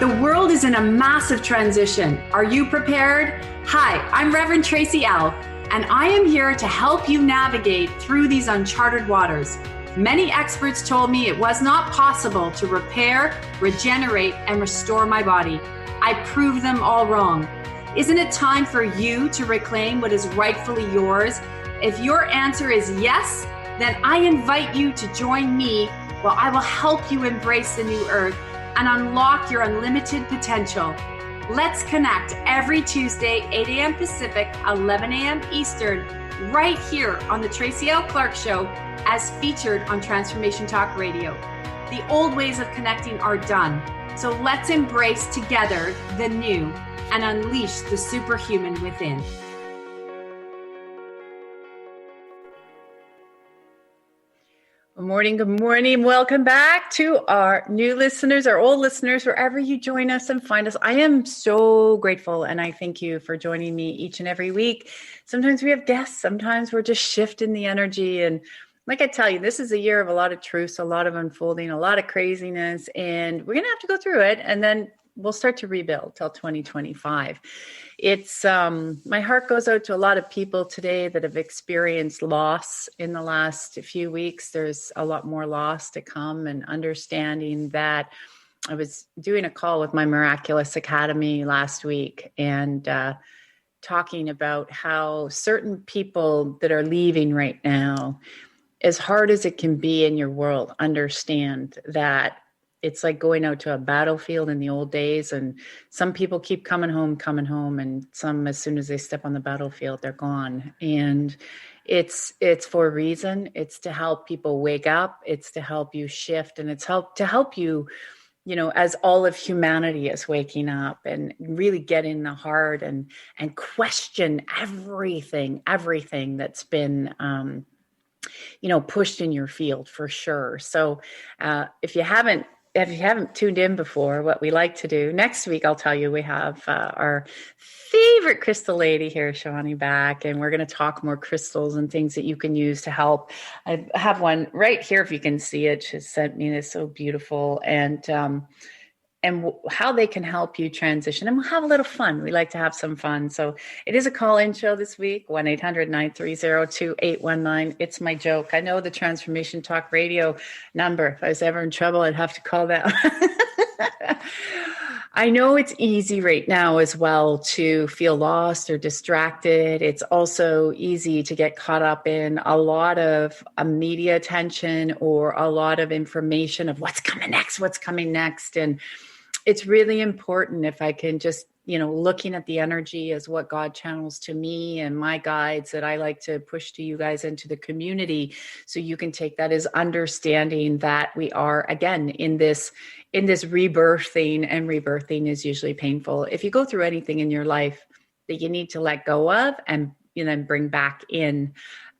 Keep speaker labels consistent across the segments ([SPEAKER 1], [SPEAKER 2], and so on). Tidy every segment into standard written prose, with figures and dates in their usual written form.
[SPEAKER 1] The world is in a massive transition. Are you prepared? Hi, I'm Reverend Tracy L., and I am here to help you navigate through these uncharted waters. Many experts told me it was not possible to repair, regenerate, and restore my body. I proved them all wrong. Isn't it time for you to reclaim what is rightfully yours? If your answer is yes, then I invite you to join me while I will help you embrace the new earth and unlock your unlimited potential. Let's connect every Tuesday, 8 a.m. Pacific, 11 a.m. Eastern, right here on the Tracy L. Clark Show, as featured on Transformation Talk Radio. The old ways of connecting are done, so let's embrace together the new and unleash the superhuman within. Good morning. Good morning. Welcome back to our new listeners, our old listeners, wherever you join us and find us. I am so grateful, and I thank you for joining me each and every week. Sometimes we have guests. Sometimes we're just shifting the energy. And like I tell you, this is a year of a lot of truths, a lot of unfolding, a lot of craziness, and we're going to have to go through it. And then we'll start to rebuild till 2025. It's my heart goes out to a lot of people today that have experienced loss in the last few weeks. There's a lot more loss to come, and understanding that. I was doing a call with my Miraculous Academy last week and talking about how certain people that are leaving right now, as hard as it can be in your world, understand that it's like going out to a battlefield in the old days, and some people keep coming home, and some, as soon as they step on the battlefield, they're gone. And it's for a reason. It's to help people wake up. It's to help you shift, and it's to help you, as all of humanity is waking up and really get in the heart and question everything that's been pushed in your field, for sure. So if you haven't tuned in before, what we like to do next week, I'll tell you, we have our favorite crystal lady here, Shawani, back, and we're going to talk more crystals and things that you can use to help. I have one right here, if you can see it. She sent me this, so beautiful, and how they can help you transition. And we'll have a little fun. We like to have some fun. So it is a call-in show this week, 1-800-930-2819. It's my joke. I know the Transformation Talk Radio number. If I was ever in trouble, I'd have to call that. I know it's easy right now as well to feel lost or distracted. It's also easy to get caught up in a lot of media attention or a lot of information of what's coming next. And it's really important, if I can just, looking at the energy as what God channels to me and my guides that I like to push to you guys into the community, so you can take that as understanding that we are, again, in this rebirthing, and rebirthing is usually painful. If you go through anything in your life that you need to let go of and bring back in,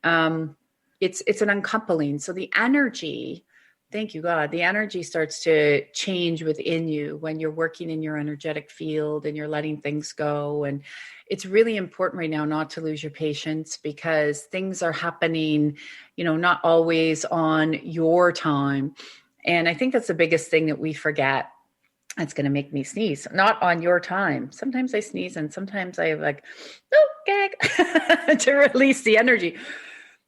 [SPEAKER 1] it's an uncoupling. So the energy, thank you, God, the energy starts to change within you when you're working in your energetic field and you're letting things go. And it's really important right now not to lose your patience, because things are happening, not always on your time. And I think that's the biggest thing that we forget. It's going to make me sneeze. Not on your time. Sometimes I sneeze, and sometimes I have gag to release the energy.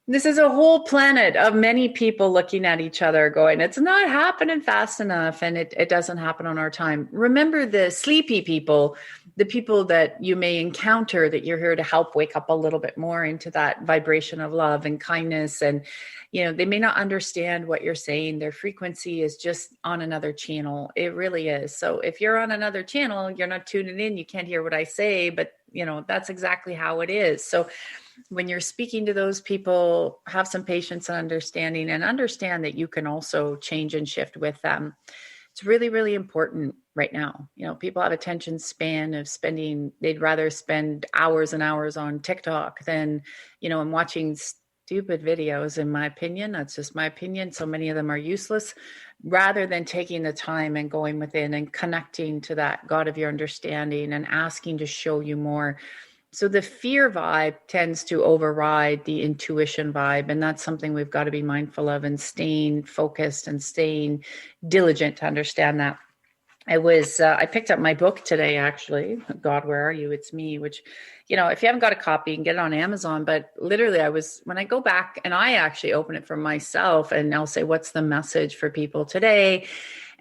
[SPEAKER 1] This is a whole planet of many people looking at each other going, it's not happening fast enough, and it doesn't happen on our time. Remember the sleepy people, the people that you may encounter that you're here to help wake up a little bit more into that vibration of love and kindness. And, they may not understand what you're saying. Their frequency is just on another channel. It really is. So if you're on another channel, you're not tuning in, you can't hear what I say, but that's exactly how it is. So when you're speaking to those people, have some patience and understanding, and understand that you can also change and shift with them. It's really, really important right now. People have attention span of they'd rather spend hours and hours on TikTok than, and watching stupid videos, in my opinion. That's just my opinion. So many of them are useless, rather than taking the time and going within and connecting to that God of your understanding and asking to show you more. So the fear vibe tends to override the intuition vibe. And that's something we've got to be mindful of, and staying focused and staying diligent to understand that. I picked up my book today, actually. God, Where Are You? It's Me, which, if you haven't got a copy, you can get it on Amazon. But literally, when I go back and I actually open it for myself and I'll say, what's the message for people today?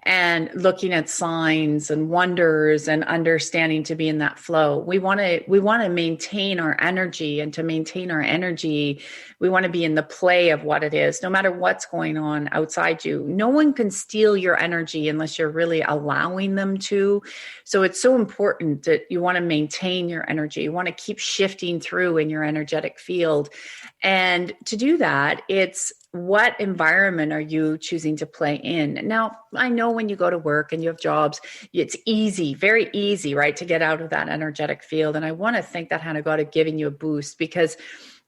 [SPEAKER 1] And looking at signs and wonders and understanding to be in that flow. We want to maintain our energy, and to maintain our energy, we want to be in the play of what it is, no matter what's going on outside you. No one can steal your energy unless you're really allowing them to. So it's so important that you want to maintain your energy. You want to keep shifting through in your energetic field. And to do that, it's what environment are you choosing to play in? Now, I know when you go to work and you have jobs, it's easy, very easy, right, to get out of that energetic field. And I want to thank that hand of God of giving you a boost, because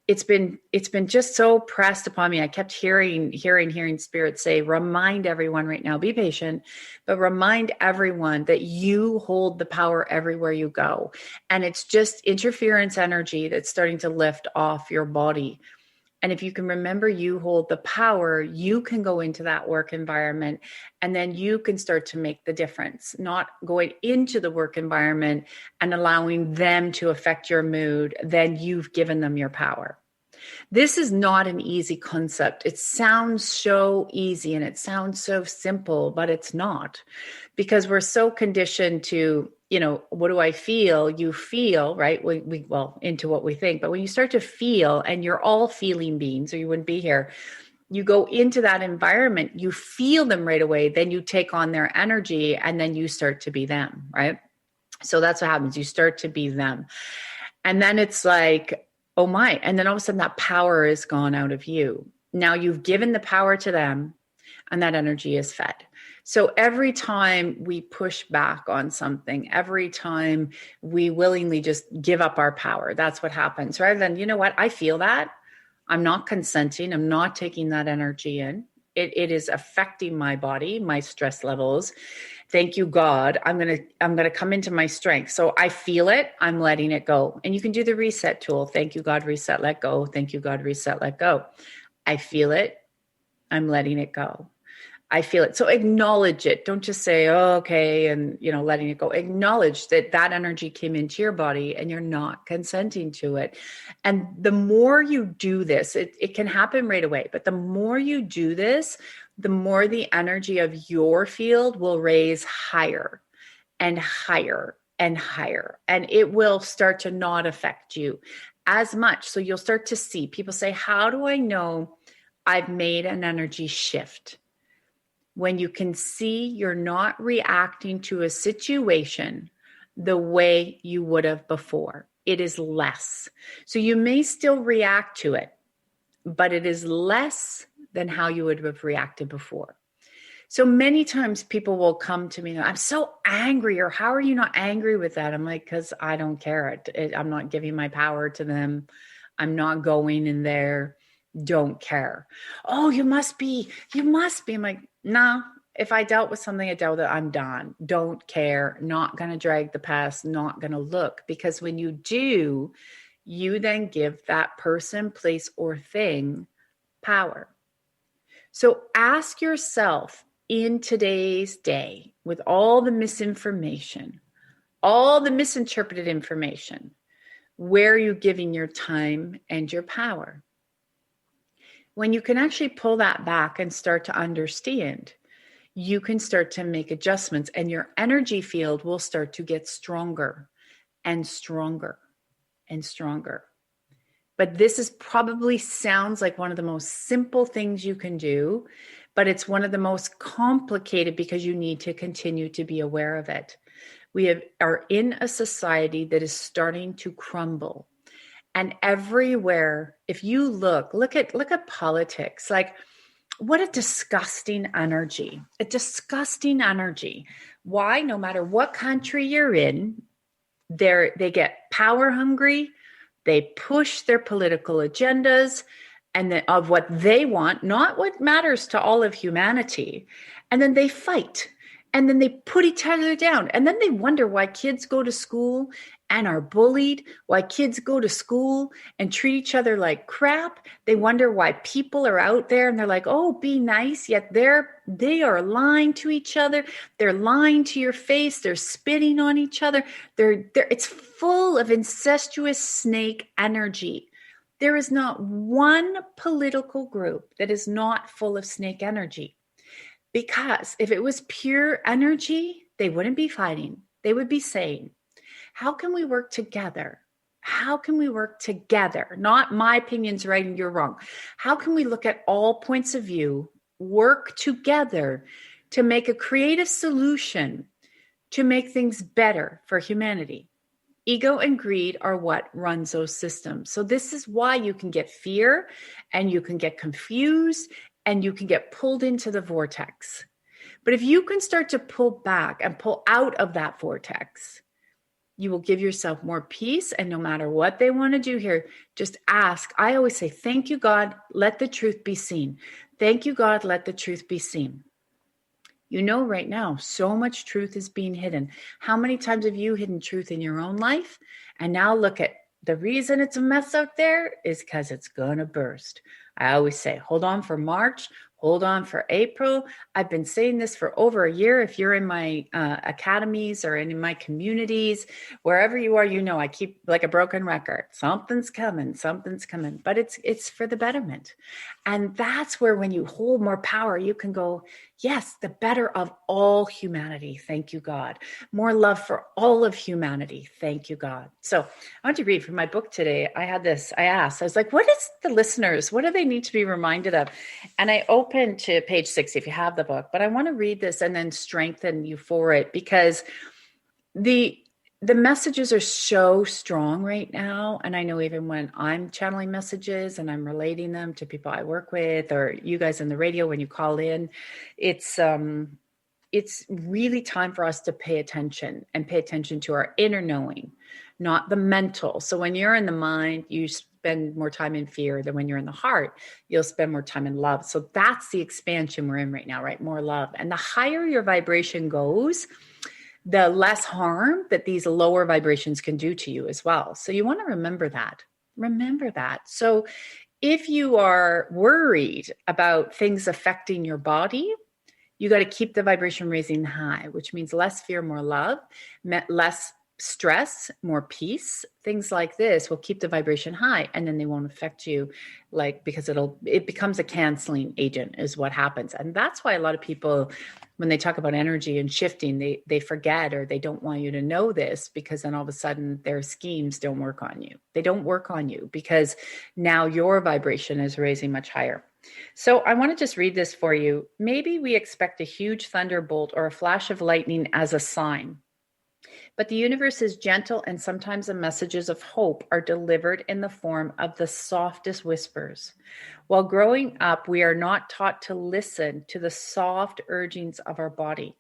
[SPEAKER 1] it's been just so pressed upon me. I kept hearing Spirit say, remind everyone right now, be patient, but remind everyone that you hold the power everywhere you go. And it's just interference energy that's starting to lift off your body. And if you can remember you hold the power, you can go into that work environment, and then you can start to make the difference, not going into the work environment and allowing them to affect your mood. Then you've given them your power. This is not an easy concept. It sounds so easy and it sounds so simple, but it's not, because we're so conditioned to, what do I feel? You feel, right? Well, into what we think. But when you start to feel, and you're all feeling beings, or you wouldn't be here, you go into that environment, you feel them right away, then you take on their energy, and then you start to be them, right? So that's what happens. You start to be them. And then it's like, oh my. And then all of a sudden that power is gone out of you. Now you've given the power to them, and that energy is fed. So every time we push back on something, every time we willingly just give up our power, that's what happens. Rather than, you know what, I feel that. I'm not consenting. I'm not taking that energy in. It is affecting my body, my stress levels. Thank you, God. I'm gonna come into my strength. So I feel it. I'm letting it go. And you can do the reset tool. Thank you, God. Reset. Let go. Thank you, God. Reset. Let go. I feel it. I'm letting it go. I feel it. So acknowledge it. Don't just say, oh, okay, and letting it go. Acknowledge that energy came into your body and you're not consenting to it. And the more you do this, it can happen right away, but the more you do this, the more the energy of your field will raise higher and higher and higher. And it will start to not affect you as much. So you'll start to see people say, how do I know I've made an energy shift? When you can see you're not reacting to a situation the way you would have before. It is less. So you may still react to it, but it is less than how you would have reacted before. So many times people will come to me and I'm so angry, or how are you not angry with that? I'm like, because I don't care. I'm not giving my power to them. I'm not going in there. Don't care. Oh, you must be. I'm like, nah, if I dealt with something, I dealt with it, I'm done. Don't care. Not going to drag the past, not going to look. Because when you do, you then give that person, place, or thing power. So ask yourself in today's day, with all the misinformation, all the misinterpreted information, where are you giving your time and your power? When you can actually pull that back and start to understand, you can start to make adjustments, and your energy field will start to get stronger and stronger and stronger. But this is probably sounds like one of the most simple things you can do, but it's one of the most complicated because you need to continue to be aware of it. We are in a society that is starting to crumble. And everywhere, if you look at politics, like what a disgusting energy, Why? No matter what country you're in, they get power hungry. They push their political agendas and of what they want, not what matters to all of humanity. And then they fight. And then they put each other down. And then they wonder why kids go to school and are bullied, why kids go to school and treat each other like crap. They wonder why people are out there and they're like, oh, be nice. Yet they are lying to each other. They're lying to your face. They're spitting on each other. It's full of incestuous snake energy. There is not one political group that is not full of snake energy. Because if it was pure energy, they wouldn't be fighting. They would be saying, how can we work together? How can we work together? Not my opinion's right and you're wrong. How can we look at all points of view, work together to make a creative solution to make things better for humanity? Ego and greed are what runs those systems. So this is why you can get fear and you can get confused and you can get pulled into the vortex. But if you can start to pull back and pull out of that vortex, you will give yourself more peace. And no matter what they want to do here, just ask. I always say, thank you, God, let the truth be seen. Thank you, God, let the truth be seen. You know, right now, so much truth is being hidden. How many times have you hidden truth in your own life? And now look at the reason it's a mess out there is because it's going to burst. I always say, hold on for March, hold on for April. I've been saying this for over a year. If you're in my academies or in my communities, wherever you are, you know, I keep like a broken record. Something's coming, but it's for the betterment. And that's where when you hold more power, you can go, yes, the better of all humanity. Thank you, God. More love for all of humanity. Thank you, God. So I want to read from my book today. I asked, I was like, what is the listeners? What do they need to be reminded of? And I opened to page 6 if you have the book, but I want to read this and then strengthen you for it because the messages are so strong right now. And I know even when I'm channeling messages and I'm relating them to people I work with or you guys on the radio, when you call in, it's really time for us to pay attention to our inner knowing, not the mental. So when you're in the mind, you spend more time in fear than when you're in the heart, you'll spend more time in love. So that's the expansion we're in right now, right? More love. And the higher your vibration goes, the less harm that these lower vibrations can do to you as well. So you want to remember that. Remember that. So if you are worried about things affecting your body, you got to keep the vibration raising high, which means less fear, more love, less stress, more peace. Things like this will keep the vibration high, and then they won't affect you, because it becomes a canceling agent is what happens. And that's why a lot of people, when they talk about energy and shifting, they forget or they don't want you to know this, because then all of a sudden their schemes don't work on you. They don't work on you because now your vibration is raising much higher. So I want to just read this for you. Maybe we expect a huge thunderbolt or a flash of lightning as a sign. But the universe is gentle, and sometimes the messages of hope are delivered in the form of the softest whispers. While growing up, we are not taught to listen to the soft urgings of our body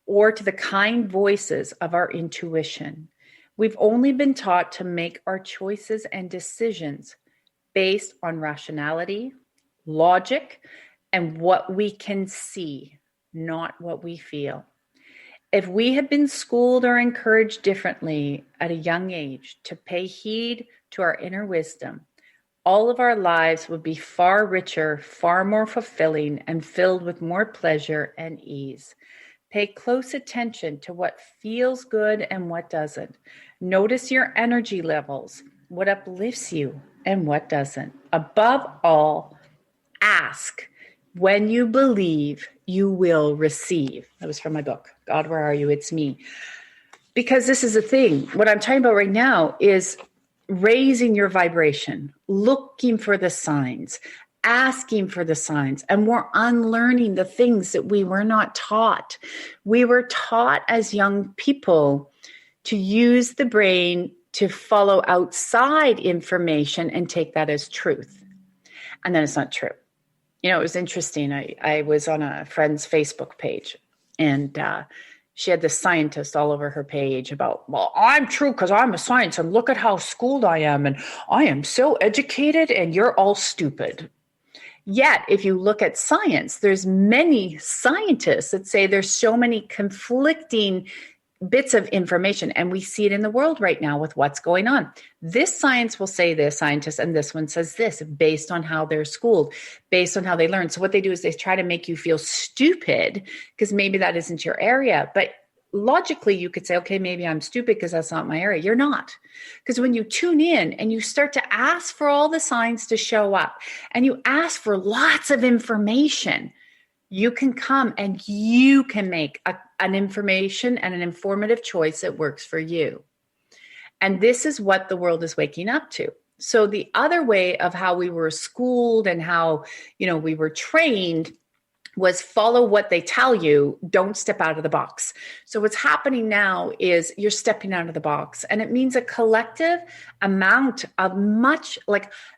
[SPEAKER 1] or to the kind voices of our intuition. We've only been taught to make our choices and decisions based on rationality, logic, and what we can see, not what we feel. If we had been schooled or encouraged differently at a young age to pay heed to our inner wisdom, all of our lives would be far richer, far more fulfilling, and filled with more pleasure and ease. Pay close attention to what feels good and what doesn't. Notice your energy levels, what uplifts you and what doesn't. Above all, ask. When you believe, you will receive. That was from my book, God, Where Are You? It's Me. Because this is the thing. What I'm talking about right now is raising your vibration, looking for the signs, asking for the signs, and we're unlearning the things that we were not taught. We were taught as young people to use the brain to follow outside information and take that as truth. And then it's not true. You know, it was interesting. I was on a friend's Facebook page, and she had this scientist all over her page about, well, I'm true because I'm a science, and look at how schooled I am, and I am so educated, and you're all stupid. Yet, if you look at science, there's many scientists that say there's so many conflicting bits of information, and we see it in the world right now with what's going on. This science will say this scientist, and this one says this, based on how they're schooled, based on how they learn. So what they do is they try to make you feel stupid because maybe that isn't your area. But logically, you could say, okay, maybe I'm stupid because that's not my area. You're not. Because when you tune in and you start to ask for all the signs to show up, and you ask for lots of information, you can come and you can make an information and an informative choice that works for you. And this is what the world is waking up to. So the other way of how we were schooled and how, we were trained was follow what they tell you, don't step out of the box. So what's happening now is you're stepping out of the box, and it means a collective amount of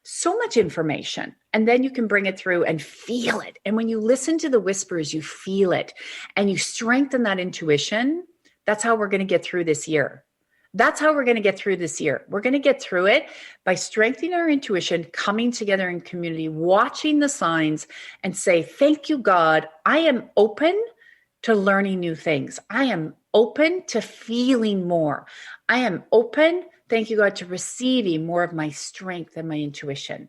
[SPEAKER 1] so much information. And then you can bring it through and feel it. And when you listen to the whispers, you feel it and you strengthen that intuition. That's how we're going to get through this year. That's how we're going to get through this year. We're going to get through it by strengthening our intuition, coming together in community, watching the signs, and say, thank you, God. I am open to learning new things. I am open to feeling more. I am open, thank you, God, to receiving more of my strength and my intuition.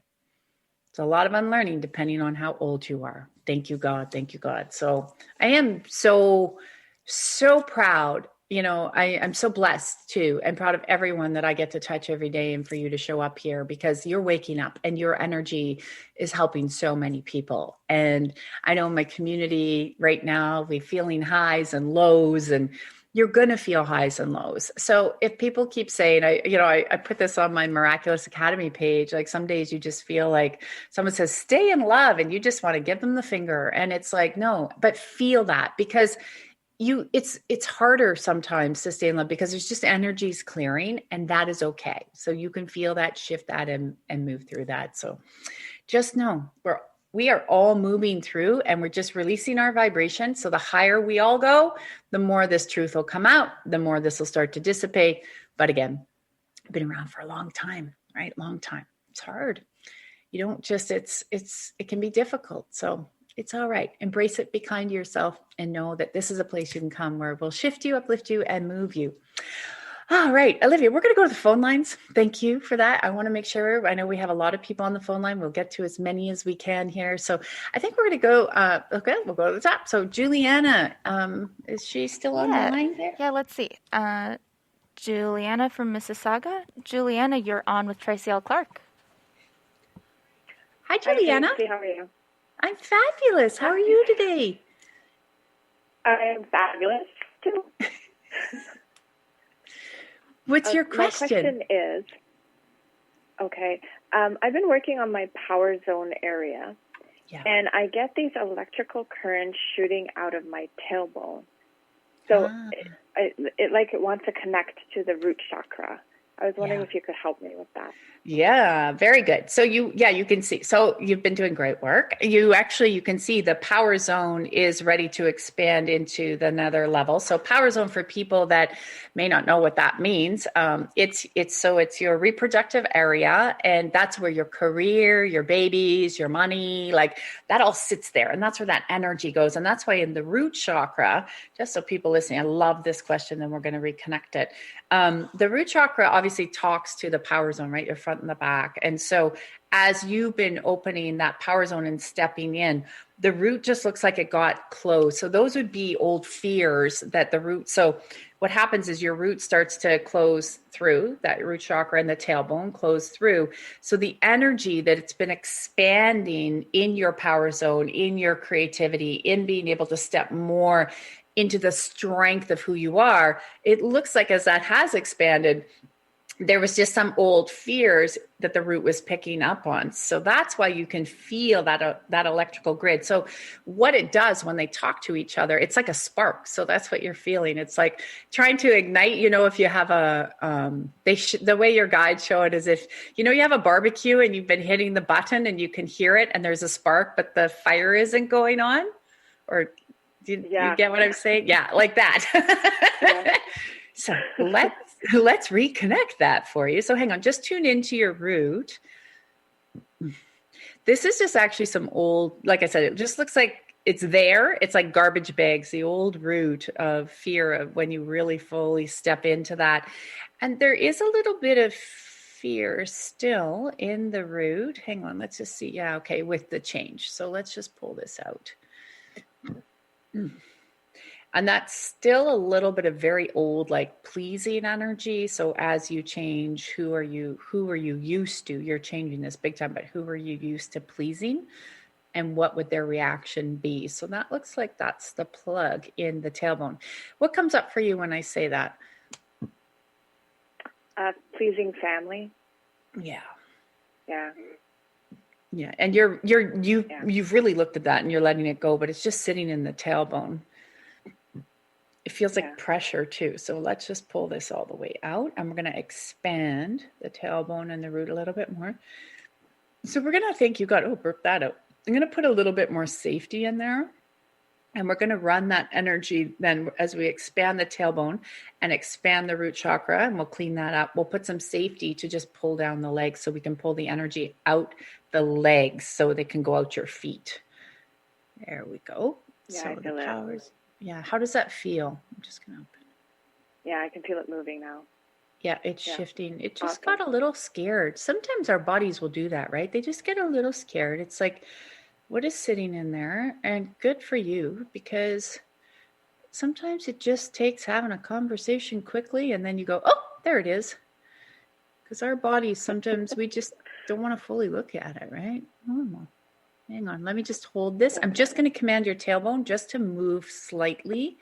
[SPEAKER 1] It's a lot of unlearning depending on how old you are. Thank you, God. Thank you, God. So I am so proud. I'm so blessed too, and proud of everyone that I get to touch every day, and for you to show up here, because you're waking up and your energy is helping so many people. And I know in my community right now, we're feeling highs and lows, and you're going to feel highs and lows. So if people keep saying, I put this on my Miraculous Academy page, like some days you just feel like someone says, stay in love, and you just want to give them the finger. And it's like, no, but feel that, because it's harder sometimes to stay in love because there's just energies clearing, and that is okay. So you can feel that, shift that, and move through that. So just know we are all moving through, and we're just releasing our vibration. So the higher we all go, the more this truth will come out, the more this will start to dissipate. But again, I've been around for a long time, right? Long time. It's hard. You don't just, it can be difficult. So it's all right. Embrace it. Be kind to yourself, and know that this is a place you can come where we'll shift you, uplift you, and move you. All right, Olivia, we're going to go to the phone lines. Thank you for that. I want to make sure, I know we have a lot of people on the phone line. We'll get to as many as we can here. So I think we're going to go, okay, we'll go to the top. So Juliana, is she still on the line there?
[SPEAKER 2] Yeah, let's see. Juliana from Mississauga. Juliana, you're on with Tracy L. Clark.
[SPEAKER 1] Hi, Juliana.
[SPEAKER 3] Hi, Tracy. How are you?
[SPEAKER 1] I'm fabulous. How are you today?
[SPEAKER 3] I am fabulous, too.
[SPEAKER 1] What's your question?
[SPEAKER 3] My question is, okay, I've been working on my power zone area, and I get these electrical currents shooting out of my tailbone. So it wants to connect to the root chakra. I was wondering if you could help me with that.
[SPEAKER 1] Yeah, very good. So you can see, so you've been doing great work. You can see the power zone is ready to expand into the another level. So power zone, for people that may not know what that means, it's your reproductive area, and that's where your career, your babies, your money, like that all sits there. And that's where that energy goes. And that's why in the root chakra, just so people listening, I love this question, then we're going to reconnect it. The root chakra obviously talks to the power zone, right? Your front and the back. And so as you've been opening that power zone and stepping in, the root just looks like it got closed. So those would be old fears that the root. So what happens is your root starts to close through that root chakra, and the tailbone close through. So the energy that it's been expanding in your power zone, in your creativity, in being able to step more into the strength of who you are, it looks like as that has expanded, there was just some old fears that the root was picking up on. So that's why you can feel that electrical grid. So what it does when they talk to each other, it's like a spark. So that's what you're feeling. It's like trying to ignite, if you have the way your guides show it is if, you have a barbecue and you've been hitting the button and you can hear it and there's a spark, but the fire isn't going on, or you get what I'm saying? Yeah, like that. Yeah. So let's reconnect that for you. So hang on, just tune into your root. This is just actually some old, like I said, it just looks like it's there. It's like garbage bags, the old root of fear of when you really fully step into that. And there is a little bit of fear still in the root. Hang on, let's just see. Yeah, okay, with the change. So let's just pull this out. And that's still a little bit of very old, like pleasing energy. So as you change, who are you used to? You're changing this big time, but who are you used to pleasing? And what would their reaction be? So that looks like that's the plug in the tailbone. What comes up for you when I say that?
[SPEAKER 3] Pleasing family.
[SPEAKER 1] Yeah.
[SPEAKER 3] Yeah.
[SPEAKER 1] Yeah. And you've really looked at that and you're letting it go, but it's just sitting in the tailbone. It feels like pressure too. So let's just pull this all the way out, and we're going to expand the tailbone and the root a little bit more. So we're going to think you got, burp that out. I'm going to put a little bit more safety in there, and we're going to run that energy then as we expand the tailbone and expand the root chakra, and we'll clean that up. We'll put some safety to just pull down the legs so we can pull the energy out the legs so they can go out your feet. There we go.
[SPEAKER 3] Yeah,
[SPEAKER 1] so
[SPEAKER 3] I feel
[SPEAKER 1] the
[SPEAKER 3] it.
[SPEAKER 1] powers. Yeah. How does that feel? I'm just going to open.
[SPEAKER 3] Yeah, I can feel it moving now.
[SPEAKER 1] Yeah, it's shifting. It just got a little scared. Sometimes our bodies will do that, right? They just get a little scared. It's like, what is sitting in there? And good for you, because sometimes it just takes having a conversation quickly and then you go, oh, there it is. Because our bodies, sometimes we just don't want to fully look at it, right? Normal. Hang on, let me just hold this. I'm just going to command your tailbone just to move slightly.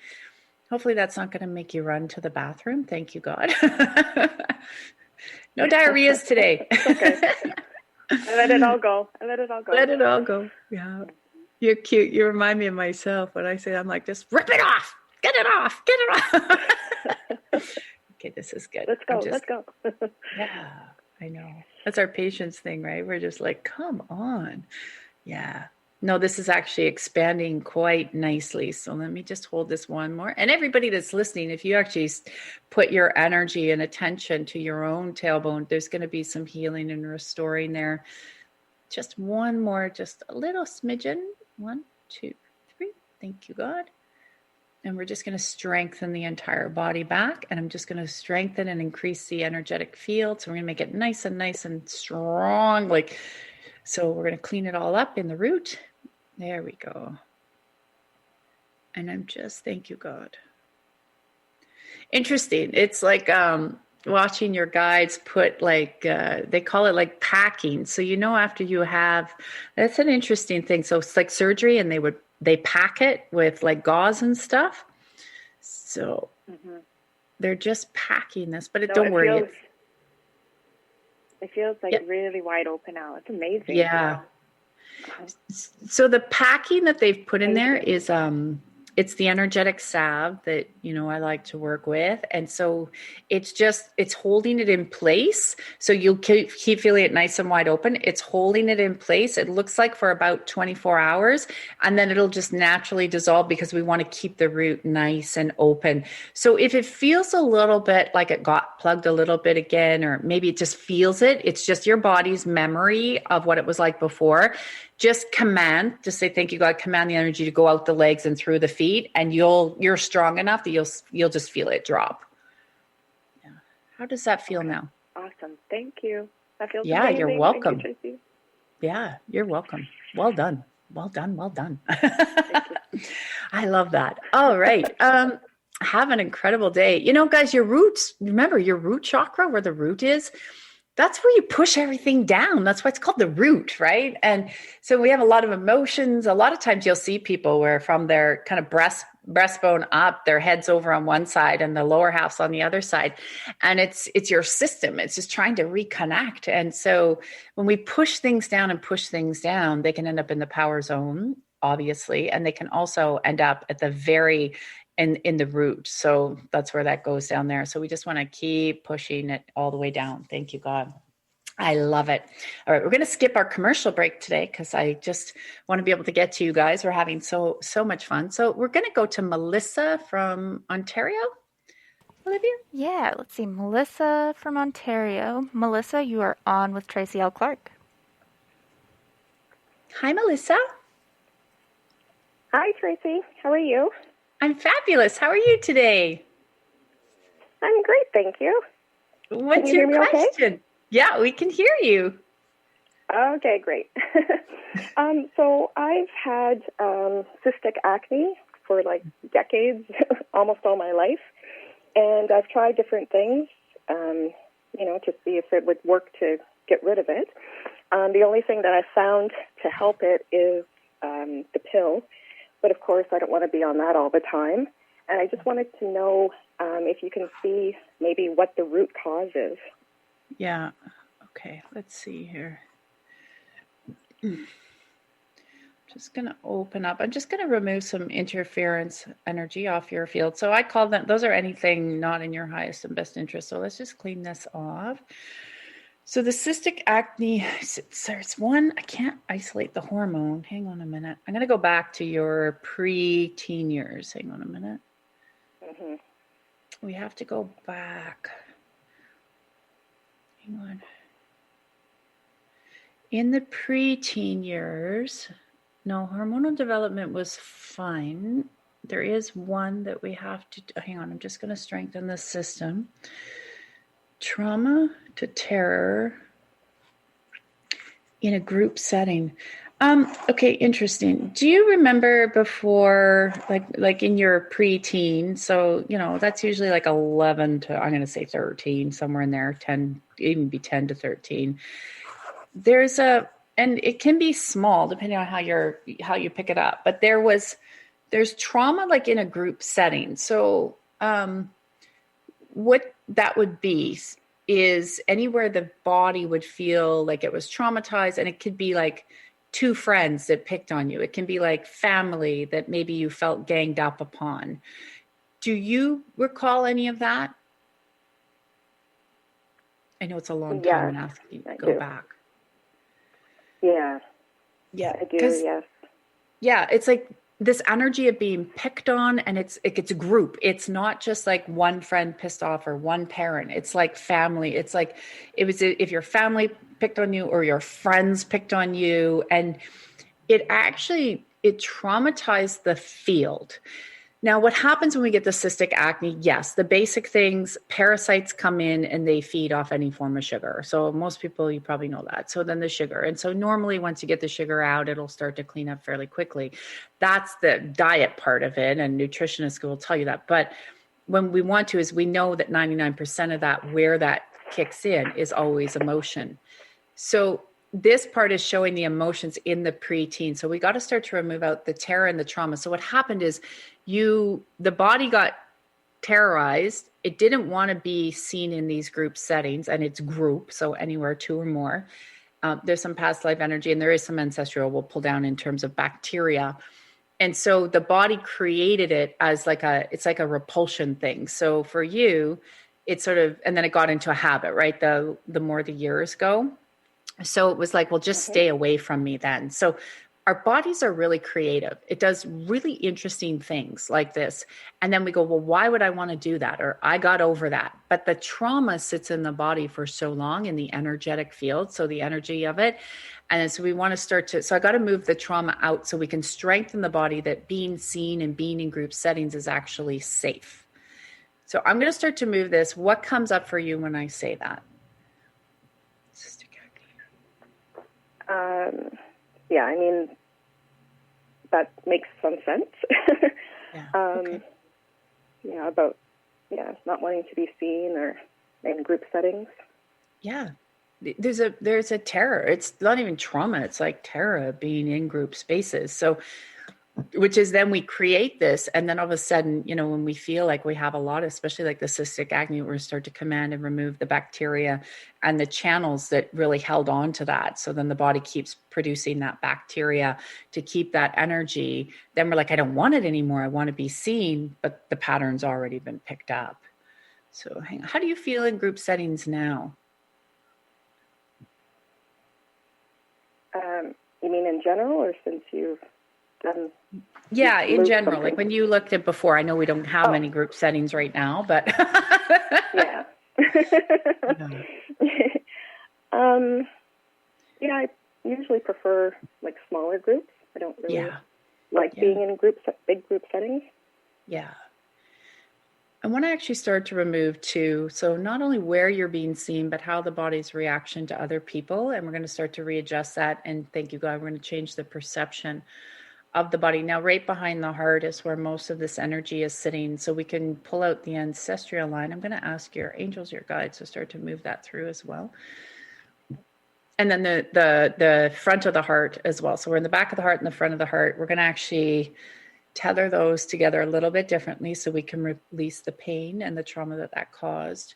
[SPEAKER 1] Hopefully that's not going to make you run to the bathroom. Thank you, God. No diarrheas today.
[SPEAKER 3] Okay. I let it all go.
[SPEAKER 1] Let it all go. Yeah. You're cute. You remind me of myself when I say, I'm like, just rip it off. Get it off. Get it off. Okay, this is good.
[SPEAKER 3] Let's go.
[SPEAKER 1] Yeah, I know. That's our patience thing, right? We're just like, come on. Yeah. No, this is actually expanding quite nicely. So let me just hold this one more. And everybody that's listening, if you actually put your energy and attention to your own tailbone, there's going to be some healing and restoring there. Just one more, just a little smidgen. 1, 2, 3. Thank you, God. And we're just going to strengthen the entire body back. And I'm just going to strengthen and increase the energetic field. So we're going to make it nice and strong. So we're going to clean it all up in the root. There we go. And I'm just, thank you, God. Interesting. It's like watching your guides put they call it like packing. So, after you have, that's an interesting thing. So it's like surgery, and they pack it with like gauze and stuff. So they're just packing this, but don't worry.
[SPEAKER 3] It feels like really wide open now. It's amazing.
[SPEAKER 1] Yeah. So the packing that they've put in there is it's the energetic salve that I like to work with, and so it's holding it in place. So you'll keep feeling it nice and wide open. It's holding it in place. It looks like for about 24 hours, and then it'll just naturally dissolve because we want to keep the root nice and open. So if it feels a little bit like it got plugged a little bit again, or maybe it just feels it, it's just your body's memory of what it was like before. Just say, thank you, God, command the energy to go out the legs and through the feet, and you're strong enough that you'll just feel it drop. Yeah. How does that feel now?
[SPEAKER 3] Awesome. Thank you. That feels amazing.
[SPEAKER 1] You're welcome.
[SPEAKER 3] Thank you, Tracy.
[SPEAKER 1] Yeah, you're welcome. Well done. I love that. All right. Have an incredible day. Guys, your roots, remember your root chakra, where the root is, that's where you push everything down. That's why it's called the root, right? And so we have a lot of emotions. A lot of times you'll see people where from their kind of breastbone up, their head's over on one side and the lower half's on the other side. And it's your system. It's just trying to reconnect. And so when we push things down, they can end up in the power zone, obviously, and they can also end up at the very in the root. So that's where that goes down there. So we just want to keep pushing it all the way down. Thank you, God. I love it. All right. We're going to skip our commercial break today because I just want to be able to get to you guys. We're having so much fun. So we're going to go to Melissa from Ontario. Olivia?
[SPEAKER 2] Yeah, let's see. Melissa from Ontario. Melissa, you are on with Tracy L. Clark.
[SPEAKER 1] Hi, Melissa.
[SPEAKER 4] Hi, Tracy. How are you?
[SPEAKER 1] I'm fabulous. How are you today?
[SPEAKER 4] I'm great, thank you.
[SPEAKER 1] What's
[SPEAKER 4] Can you
[SPEAKER 1] your
[SPEAKER 4] hear me
[SPEAKER 1] question?
[SPEAKER 4] okay?
[SPEAKER 1] Yeah, we can hear you.
[SPEAKER 4] Okay, great. So I've had cystic acne for like decades, almost all my life, and I've tried different things, to see if it would work to get rid of it. The only thing that I found to help it is the pill, but of course I don't want to be on that all the time. And I just wanted to know if you can see maybe what the root cause is.
[SPEAKER 1] Yeah. Okay, let's see here. Just going to open up. I'm just going to remove some interference energy off your field. So I call them, those are anything not in your highest and best interest. So let's just clean this off. So the cystic acne, there's one, I can't isolate the hormone. Hang on a minute. I'm going to go back to your pre-teen years. Hang on a minute.
[SPEAKER 4] Mm-hmm.
[SPEAKER 1] We have to go back. Hang on. In the pre-teen years, no, hormonal development was fine. There is one that we have to, hang on, I'm just going to strengthen the system. Trauma to terror in a group setting. Okay, interesting. Do you remember before, like in your pre-teen? So, that's usually like 11 to, I'm going to say 13, somewhere in there, 10, even be 10 to 13. And it can be small depending on how you pick it up, but there's trauma like in a group setting. So, what that would be is anywhere the body would feel like it was traumatized, and it could be like two friends that picked on you. It can be like family that maybe you felt ganged up upon. Do you recall any of that? I know it's a long time and ask you to go back.
[SPEAKER 4] Yeah.
[SPEAKER 1] Yeah.
[SPEAKER 4] I do, yes.
[SPEAKER 1] Yeah, it's like this energy of being picked on, and it's a group. It's not just like one friend pissed off or one parent. It's like family. It's like if your family picked on you or your friends picked on you, and it traumatized the field. Now, what happens when we get the cystic acne? Yes, the basic things, parasites come in and they feed off any form of sugar. So most people, you probably know that. So then the sugar. And so normally once you get the sugar out, it'll start to clean up fairly quickly. That's the diet part of it. And nutritionists will tell you that. But when we want to is we know that 99% of that, where that kicks in, is always emotion. So this part is showing the emotions in the preteen. So we got to start to remove out the terror and the trauma. So what happened is the body got terrorized. It didn't want to be seen in these group settings, and it's group. So anywhere two or more, there's some past life energy, and there is some ancestral we'll pull down in terms of bacteria. And so the body created it as it's like a repulsion thing. So for you, it's sort of, and then it got into a habit, right? The more the years go. So it was like, well, just stay away from me then. So our bodies are really creative. It does really interesting things like this. And then we go, well, why would I want to do that? Or I got over that. But the trauma sits in the body for so long in the energetic field. So the energy of it. And so we want to so I got to move the trauma out so we can strengthen the body that being seen and being in group settings is actually safe. So I'm going to start to move this. What comes up for you when I say that?
[SPEAKER 4] Yeah, I mean, that makes some sense. About not wanting to be seen or in group settings. Yeah.
[SPEAKER 1] There's a terror. It's not even trauma. It's like terror being in group spaces. So, which is then we create this, and then all of a sudden, when we feel like we have a lot, especially like the cystic acne, we're start to command and remove the bacteria and the channels that really held on to that. So then the body keeps producing that bacteria to keep that energy. Then we're like, I don't want it anymore. I want to be seen, but the pattern's already been picked up. So how do you feel in group settings now?
[SPEAKER 4] You mean in general, or since you've done?
[SPEAKER 1] Yeah, in general, something? Like when you looked at before, I know we don't have many group settings right now, but
[SPEAKER 4] yeah. usually prefer like smaller groups. I don't really like being in big group settings.
[SPEAKER 1] Yeah. I want to actually start to remove too. So not only where you're being seen, but how the body's reaction to other people. And we're going to start to readjust that. And thank you, God. We're going to change the perception of the body. Now, right behind the heart is where most of this energy is sitting. So we can pull out the ancestral line. I'm going to ask your angels, your guides, to start to move that through as well. And then the front of the heart as well. So we're in the back of the heart and the front of the heart. We're going to actually tether those together a little bit differently so we can release the pain and the trauma that caused.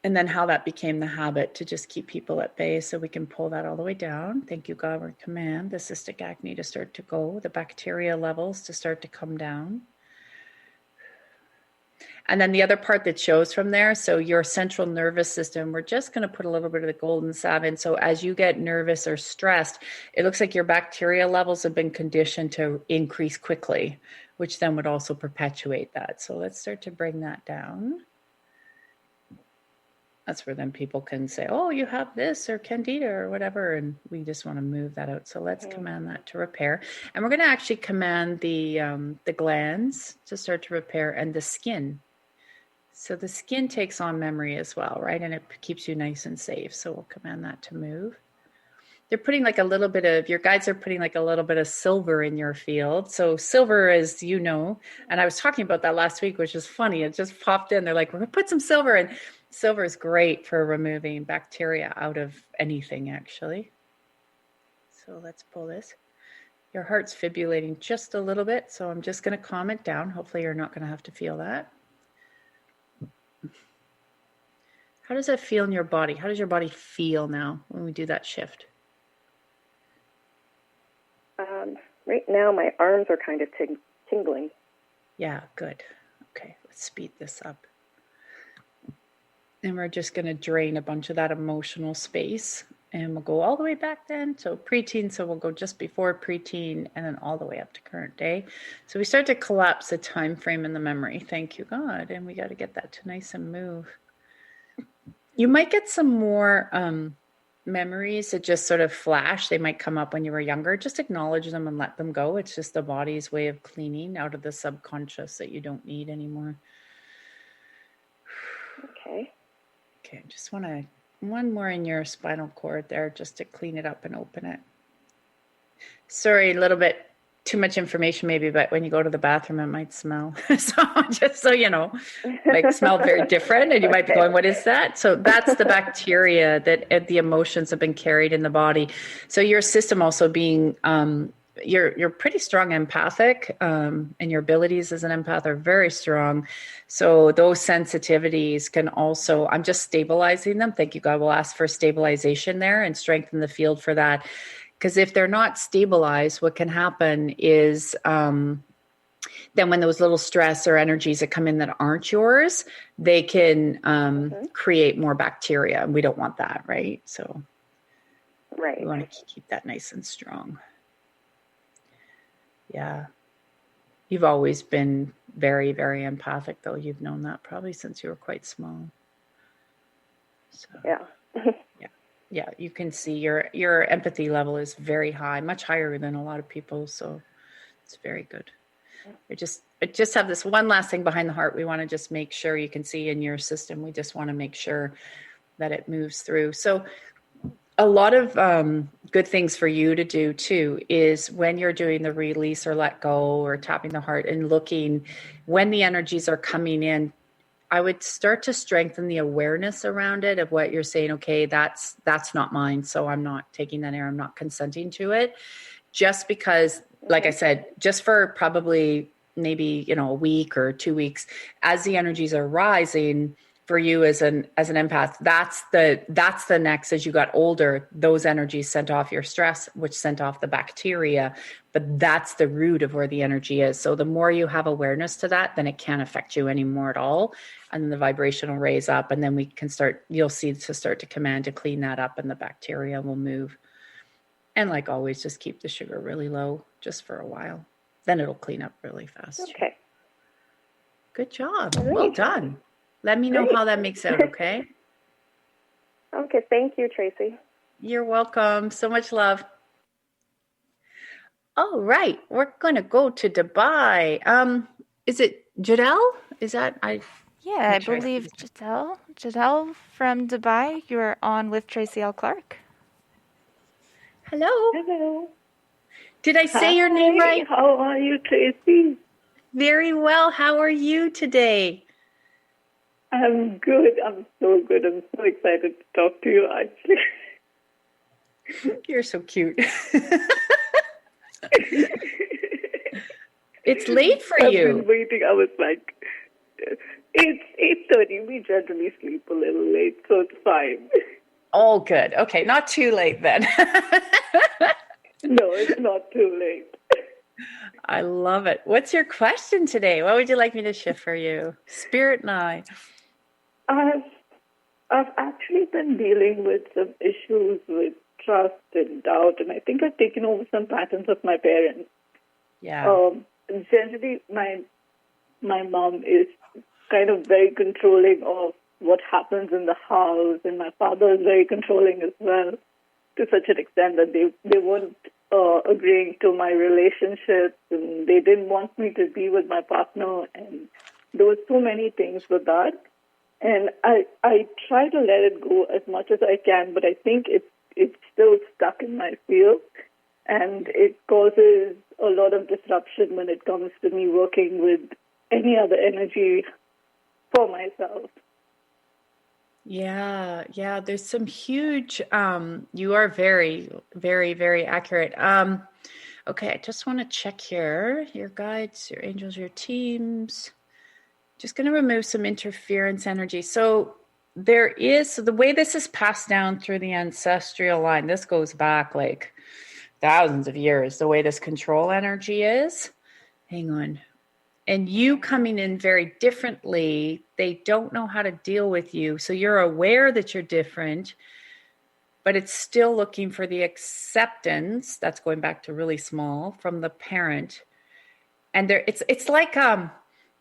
[SPEAKER 1] And then how that became the habit to just keep people at bay, so we can pull that all the way down. Thank you, God. We command the cystic acne to start to go, the bacteria levels to start to come down. And then the other part that shows from there, so your central nervous system, we're just going to put a little bit of the golden salve in. So as you get nervous or stressed, it looks like your bacteria levels have been conditioned to increase quickly, which then would also perpetuate that. So let's start to bring that down. That's where then people can say, oh, you have this or candida or whatever. And we just want to move that out. So let's command that to repair. And we're going to actually command the glands to start to repair, and the skin. So the skin takes on memory as well, right? And it keeps you nice and safe. So we'll command that to move. They're putting like a little bit of, your guides are putting like a little bit of silver in your field. So silver is, you know, and I was talking about that last week, which is funny. It just popped in. They're like, we're going to put some silver in. Silver is great for removing bacteria out of anything, actually. So let's pull this. Your heart's fibrillating just a little bit, so I'm just going to calm it down. Hopefully you're not going to have to feel that. How does that feel in your body? How does your body feel now when we do that shift?
[SPEAKER 4] Right now, my arms are kind of tingling.
[SPEAKER 1] Yeah, good. Okay, let's speed this up. And we're just going to drain a bunch of that emotional space. And we'll go all the way back then. So preteen, so we'll go just before preteen and then all the way up to current day. So we start to collapse the time frame in the memory. Thank you, God. And we got to get that to nice and move. You might get some more memories that just sort of flash. They might come up when you were younger. Just acknowledge them and let them go. It's just the body's way of cleaning out of the subconscious that you don't need anymore.
[SPEAKER 4] Okay.
[SPEAKER 1] Okay, just want to, one more in your spinal cord there just to clean it up and open it. Sorry, a little bit too much information maybe, but when you go to the bathroom, it might smell. So just so you know, like smell very different, and you might be going, what is that? So that's the bacteria that the emotions have been carried in the body. So your system also being, you're pretty strong empathic, and your abilities as an empath are very strong. So those sensitivities can also, I'm just stabilizing them. Thank you, God. We'll ask for stabilization there and strengthen the field for that. Because if they're not stabilized, what can happen is then when those little stress or energies that come in that aren't yours, they can create more bacteria. And we don't want that, right? So we want to keep that nice and strong. Yeah. You've always been very, very empathic, though. You've known that probably since you were quite small. So, yeah, you can see your empathy level is very high, much higher than a lot of people. So it's very good. I just have this one last thing behind the heart. We want to just make sure you can see in your system. We just want to make sure that it moves through. So a lot of good things for you to do too is when you're doing the release or let go or tapping the heart and looking when the energies are coming in, I would start to strengthen the awareness around it of what you're saying. Okay, that's not mine. So I'm not taking that air. I'm not consenting to it. Just because, like I said, just for probably maybe, a week or 2 weeks, as the energies are rising for you as an empath, that's the next, as you got older, those energies sent off your stress, which sent off the bacteria, but that's the root of where the energy is. So the more you have awareness to that, then it can't affect you anymore at all. And then the vibration will raise up, and then we can you'll see to start to command to clean that up, and the bacteria will move. And like always, just keep the sugar really low just for a while. Then it'll clean up really fast.
[SPEAKER 4] Okay.
[SPEAKER 1] Good job. Well done. Let me know how that makes out, okay?
[SPEAKER 4] Okay, thank you, Tracy.
[SPEAKER 1] You're welcome. So much love. All right, we're going to go to Dubai. Is it Jadelle? Is that
[SPEAKER 2] Yeah, I
[SPEAKER 1] make sure I see
[SPEAKER 2] believe
[SPEAKER 1] this.
[SPEAKER 2] Jadelle from Dubai. You're on with Tracy L. Clark.
[SPEAKER 1] Hello.
[SPEAKER 5] Hello.
[SPEAKER 1] Did I say your name right?
[SPEAKER 5] How are you, Tracy?
[SPEAKER 1] Very well. How are you today?
[SPEAKER 5] I'm good. I'm so good. I'm so excited to talk to you, actually.
[SPEAKER 1] You're so cute. It's late for
[SPEAKER 5] I've
[SPEAKER 1] you.
[SPEAKER 5] been waiting. I was like, it's 8:30. We generally sleep a little late, so it's fine.
[SPEAKER 1] Oh, good. Okay, not too late then.
[SPEAKER 5] No, it's not too late.
[SPEAKER 1] I love it. What's your question today? What would you like me to shift for you? Spirit and I.
[SPEAKER 5] I've actually been dealing with some issues with trust and doubt, and I think I've taken over some patterns of my parents.
[SPEAKER 1] Yeah.
[SPEAKER 5] Generally, my mom is kind of very controlling of what happens in the house, and my father is very controlling as well, to such an extent that they weren't agreeing to my relationships, and they didn't want me to be with my partner, and there were so many things with that. And I try to let it go as much as I can, but I think it's still stuck in my field, and it causes a lot of disruption when it comes to me working with any other energy for myself.
[SPEAKER 1] Yeah, there's some huge you are very, very, very accurate. Okay, I just want to check here. Your guides, your angels, your teams. Just going to remove some interference energy. So the way this is passed down through the ancestral line, this goes back like thousands of years, the way this control energy is. Hang on. And you coming in very differently, they don't know how to deal with you. So you're aware that you're different, but it's still looking for the acceptance. That's going back to really small from the parent. And it's like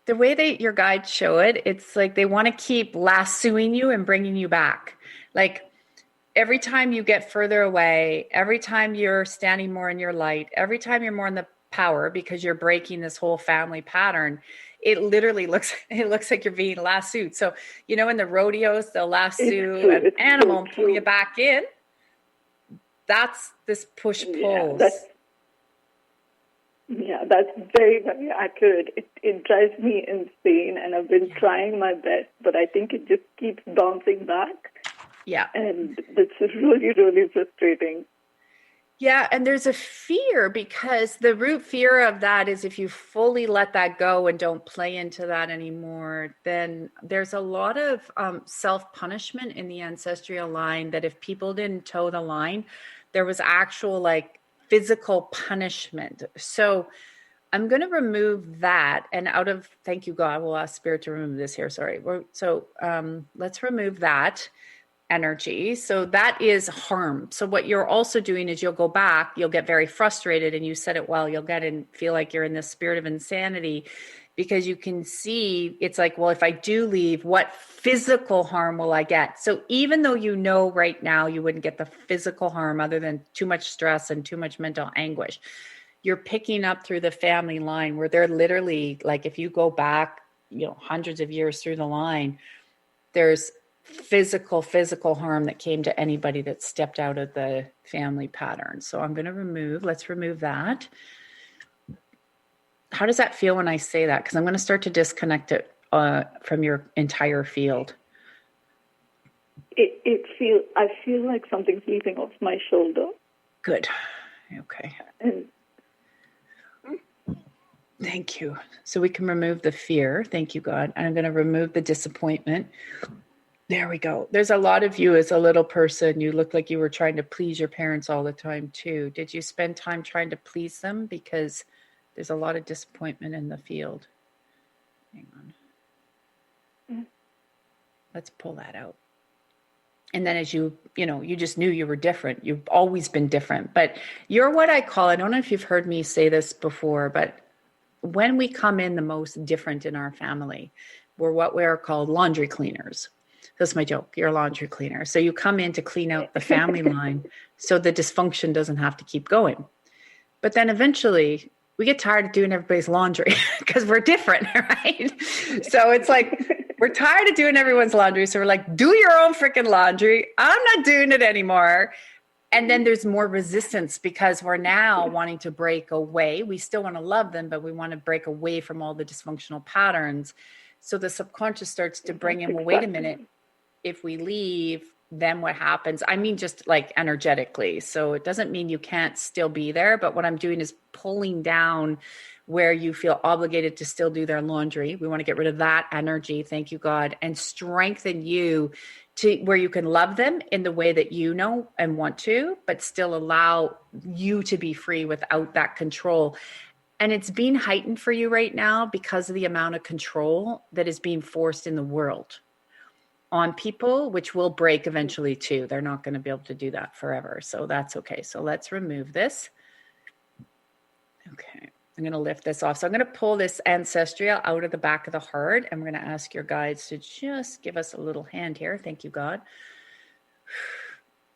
[SPEAKER 1] the way your guides show it, it's like they want to keep lassoing you and bringing you back. Like every time you get further away, every time you're standing more in your light, every time you're more in the power because you're breaking this whole family pattern, it literally looks like you're being lassoed. So, in the rodeos, they'll lasso an animal and pull you back in. That's this push-pull.
[SPEAKER 5] Yeah, that's very, very accurate. It drives me insane, and I've been trying my best, but I think it just keeps bouncing back.
[SPEAKER 1] Yeah.
[SPEAKER 5] And it's really, really frustrating.
[SPEAKER 1] Yeah, and there's a fear because the root fear of that is if you fully let that go and don't play into that anymore, then there's a lot of self-punishment in the ancestral line that if people didn't toe the line, there was actual like physical punishment. So I'm going to remove that, and thank you, God, we'll ask Spirit to remove this here. Sorry. So let's remove that energy. So that is harm. So what you're also doing is you'll go back, you'll get very frustrated, and you said it well, you'll get and feel like you're in this spirit of insanity because you can see it's like, well, if I do leave, what physical harm will I get? So even though right now you wouldn't get the physical harm other than too much stress and too much mental anguish, you're picking up through the family line where they're literally like, if you go back, hundreds of years through the line, there's physical harm that came to anybody that stepped out of the family pattern. So I'm going to let's remove that. How does that feel when I say that? Because I'm going to start to disconnect it from your entire field.
[SPEAKER 5] I feel like something's leaping off my shoulder.
[SPEAKER 1] Good. Okay. Thank you. So we can remove the fear. Thank you, God. And I'm going to remove the disappointment. There we go. There's a lot of you as a little person. You look like you were trying to please your parents all the time too. Did you spend time trying to please them? Because there's a lot of disappointment in the field. Hang on. Let's pull that out. And then as you just knew you were different. You've always been different. But you're what I call, I don't know if you've heard me say this before, but when we come in the most different in our family, we're what we are called laundry cleaners. That's my joke. You're a laundry cleaner. So you come in to clean out the family line so the dysfunction doesn't have to keep going. But then eventually we get tired of doing everybody's laundry because we're different, right? So it's like, we're tired of doing everyone's laundry. So we're like, do your own freaking laundry. I'm not doing it anymore. And then there's more resistance because we're now wanting to break away. We still want to love them, but we want to break away from all the dysfunctional patterns. So the subconscious starts to bring in, well, wait a minute. If we leave, then what happens? I mean, just like energetically. So it doesn't mean you can't still be there. But what I'm doing is pulling down where you feel obligated to still do their laundry. We want to get rid of that energy. Thank you, God, and strengthen you to where you can love them in the way that you know and want to, but still allow you to be free without that control. And it's being heightened for you right now because of the amount of control that is being forced in the world on people, which will break eventually too. They're not going to be able to do that forever. So that's okay. So let's remove this. Okay. I'm going to lift this off. So I'm going to pull this ancestral out of the back of the heart. And we're going to ask your guides to just give us a little hand here. Thank you, God.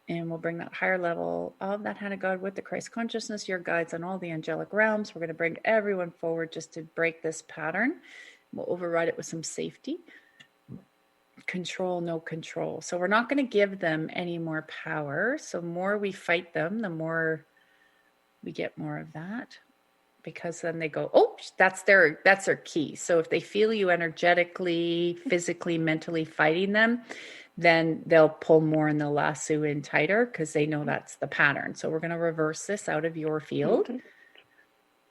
[SPEAKER 1] And we'll bring that higher level of that hand of God with the Christ consciousness, your guides on all the angelic realms. We're going to bring everyone forward just to break this pattern. We'll override it with some safety. Control, no control. So we're not going to give them any more power. So the more we fight them, the more we get more of that. Because then they go, oh, that's their key. So if they feel you energetically, physically, mentally fighting them, then they'll pull more and they'll lasso in tighter because they know that's the pattern. So we're going to reverse this out of your field.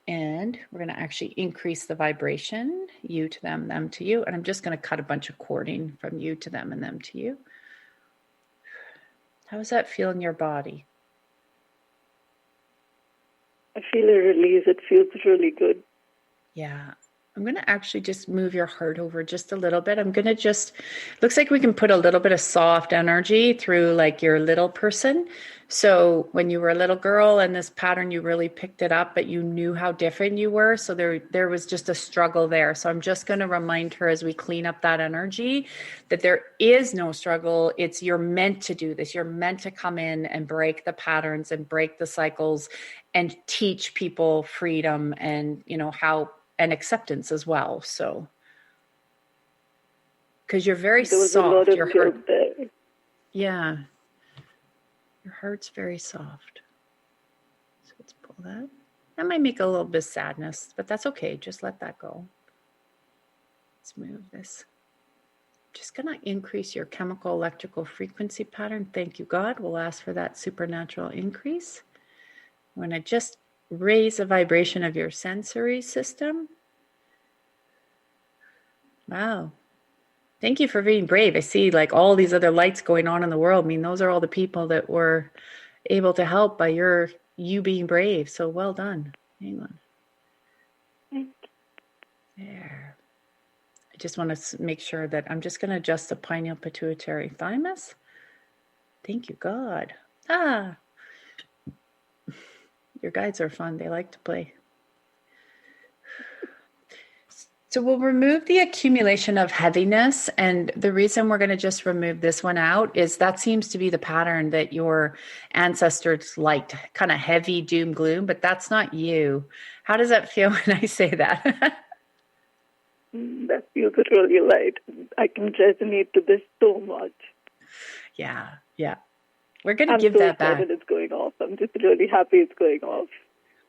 [SPEAKER 1] And we're going to actually increase the vibration, you to them, them to you. And I'm just going to cut a bunch of cording from you to them and them to you. How does that feel in your body?
[SPEAKER 5] I feel a release. It feels really good.
[SPEAKER 1] Yeah. I'm going to actually just move your heart over just a little bit. I'm going to just, looks like we can put a little bit of soft energy through like your little person. So when you were a little girl and this pattern, you really picked it up, but you knew how different you were. So there was just a struggle there. So I'm just going to remind her as we clean up that energy that there is no struggle. It's you're meant to do this. You're meant to come in and break the patterns and break the cycles and teach people freedom and, you know, how, and acceptance as well. So, because you're very soft, your heart, yeah, your heart's very soft. So let's pull that. That might make a little bit of sadness, but that's okay. Just let that go. Let's move this. Just gonna increase your chemical electrical frequency pattern. Thank you, God. We'll ask for that supernatural increase. I'm gonna just raise the vibration of your sensory system. Wow. Thank you for being brave. I see like all these other lights going on in the world. I mean, those are all the people that were able to help by you being brave. So well done. Hang on. There. I just want to make sure that I'm just going to adjust the pineal pituitary thymus. Thank you, God. Ah. Your guides are fun. They like to play. So we'll remove the accumulation of heaviness. And the reason we're going to just remove this one out is that seems to be the pattern that your ancestors liked, kind of heavy doom gloom, but that's not you. How does that feel when I say that?
[SPEAKER 5] That feels really light. I can resonate to this so much.
[SPEAKER 1] Yeah. We're going to give that back.
[SPEAKER 5] I'm so excited it's going off. I'm just really happy it's going off.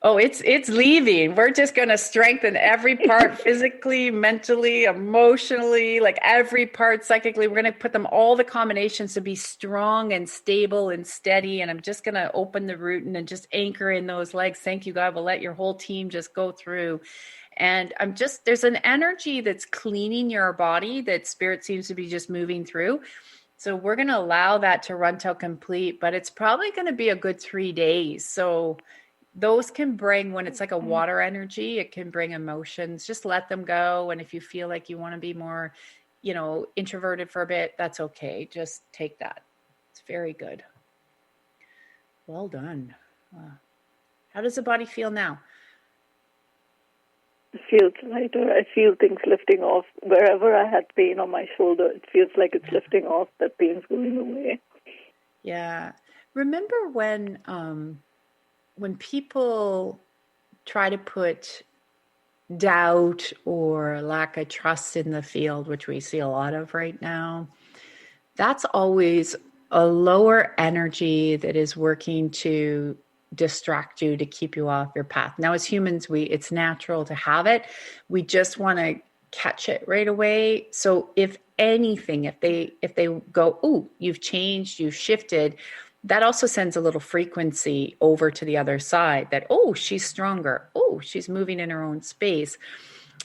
[SPEAKER 1] Oh, it's leaving. We're just going to strengthen every part physically, mentally, emotionally, like every part psychically. We're going to put them all the combinations to be strong and stable and steady. And I'm just going to open the root and just anchor in those legs. Thank you, God. We'll let your whole team just go through. And there's an energy that's cleaning your body that spirit seems to be just moving through. So we're going to allow that to run till complete, but it's probably going to be a good 3 days. So those can bring, when it's like a water energy, it can bring emotions. Just let them go. And if you feel like you want to be more, introverted for a bit, that's okay. Just take that. It's very good. Well done. How does the body feel now?
[SPEAKER 5] feels lighter. I feel things lifting off. Wherever I had pain on my shoulder, it feels like it's lifting off. That pain's going away.
[SPEAKER 1] Yeah. Remember when people try to put doubt or lack of trust in the field, which we see a lot of right now, that's always a lower energy that is working to distract you, to keep you off your path. Now, as humans, it's natural to have it. We just want to catch it right away. So if anything, if they go, oh, you've changed, you've shifted, that also sends a little frequency over to the other side that, oh, she's stronger. Oh, she's moving in her own space.